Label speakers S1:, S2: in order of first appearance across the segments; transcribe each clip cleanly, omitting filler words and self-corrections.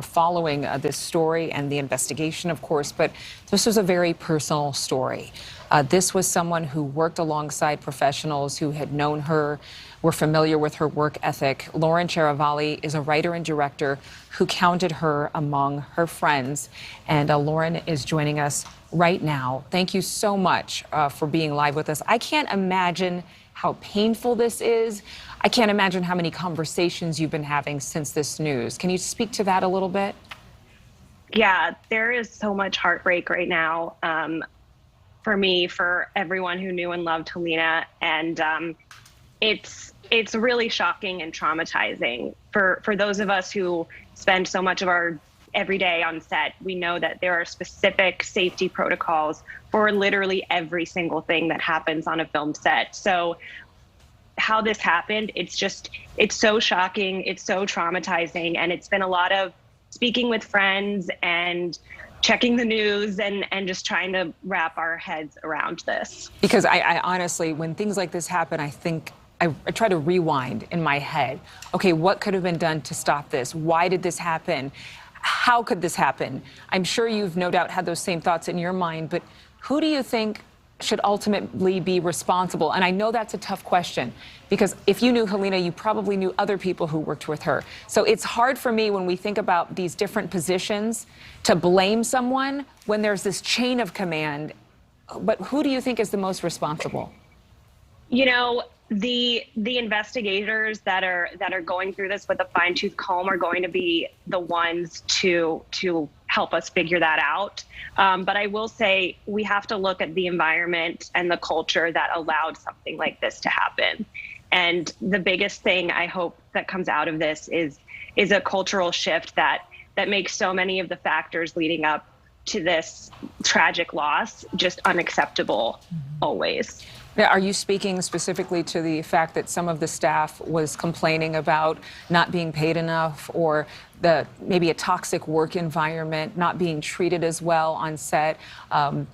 S1: following this story and the investigation, of course, but this was a very personal story. This was someone who worked alongside professionals who had known her, were familiar with her work ethic. Lauren Ciaravalli is a writer and director who counted her among her friends. And Lauren is joining us right now. Thank you so much for being live with us. I can't imagine how painful this is. I can't imagine how many conversations you've been having since this news. Can you speak to that a little bit?
S2: Yeah, there is so much heartbreak right now for me, for everyone who knew and loved Halyna. And it's really shocking and traumatizing. For those of us who spend so much of our every day on set, we know that there are specific safety protocols for literally every single thing that happens on a film set. So how this happened, it's so shocking, it's so traumatizing, and it's been a lot of speaking with friends and checking the news and just trying to wrap our heads around this.
S1: Because I honestly, when things like this happen, I think I try to rewind in my head. Okay, what could have been done to stop this? Why did this happen? How could this happen? I'm sure you've no doubt had those same thoughts in your mind, but who do you think should ultimately be responsible? And I know that's a tough question, because if you knew Halyna, you probably knew other people who worked with her. So it's hard for me when we think about these different positions to blame someone when there's this chain of command. But who do you think is the most responsible?
S2: You know, the investigators that are going through this with a fine-tooth comb are going to be the ones to help us figure that out. But I will say we have to look at the environment and the culture that allowed something like this to happen. And the biggest thing I hope that comes out of this is a cultural shift that makes so many of the factors leading up to this tragic loss just unacceptable always.
S1: Now, are you speaking specifically to the fact that some of the staff was complaining about not being paid enough, or maybe a toxic work environment, not being treated as well on set?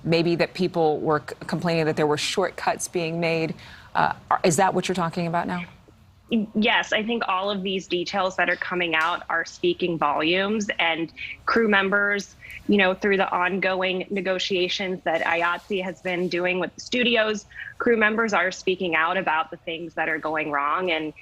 S1: Maybe that people were complaining that there were shortcuts being made. Is that what you're talking about now?
S2: Yes, I think all of these details that are coming out are speaking volumes, and crew members, you know, through the ongoing negotiations that IATSE has been doing with the studios, crew members are speaking out about the things that are going wrong. And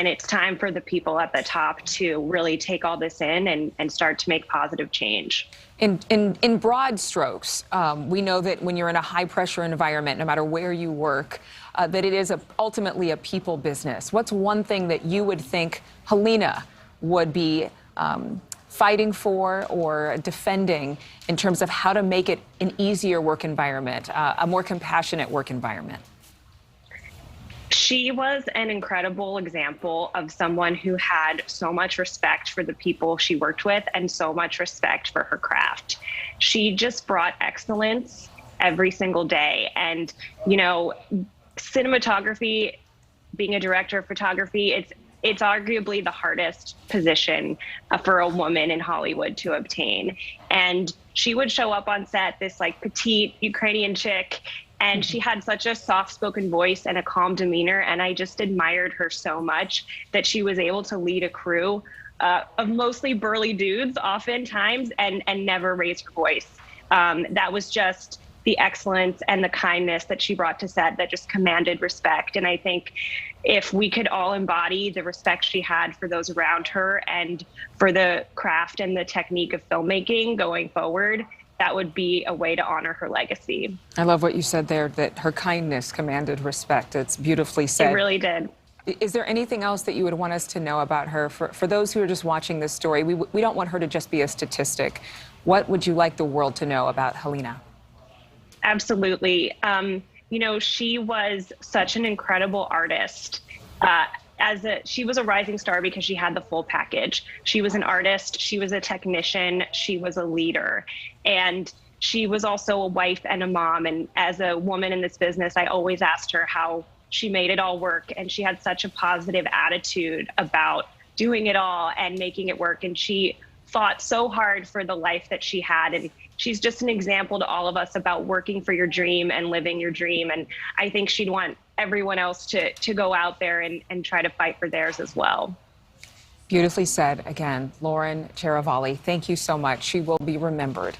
S2: it's time for the people at the top to really take all this in and start to make positive change.
S1: In broad strokes, we know that when you're in a high pressure environment, no matter where you work, that it is ultimately a people business. What's one thing that you would think Halyna would be fighting for or defending in terms of how to make it an easier work environment, a more compassionate work environment?
S2: She was an incredible example of someone who had so much respect for the people she worked with and so much respect for her craft. She just brought excellence every single day. And, you know, cinematography, being a director of photography, it's arguably the hardest position for a woman in Hollywood to obtain. And she would show up on set, this like petite Ukrainian chick, and she had such a soft-spoken voice and a calm demeanor. And I just admired her so much that she was able to lead a crew of mostly burly dudes oftentimes and never raise her voice. That was just the excellence and the kindness that she brought to set that just commanded respect. And I think if we could all embody the respect she had for those around her and for the craft and the technique of filmmaking going forward, that would be a way to honor her legacy.
S1: I love what you said there, that her kindness commanded respect. It's beautifully said.
S2: It really did.
S1: Is there anything else that you would want us to know about her? For those who are just watching this story, we don't want her to just be a statistic. What would you like the world to know about Halyna?
S2: Absolutely. You know, she was such an incredible artist. She was a rising star because she had the full package. She was an artist, she was a technician, she was a leader, and she was also a wife and a mom. And as a woman in this business, I always asked her how she made it all work. And she had such a positive attitude about doing it all and making it work. And she fought so hard for the life that she had. And she's just an example to all of us about working for your dream and living your dream. And I think she'd want everyone else to go out there and try to fight for theirs as well.
S1: Beautifully said again, Lauren Ciaravalli. Thank you so much. She will be remembered.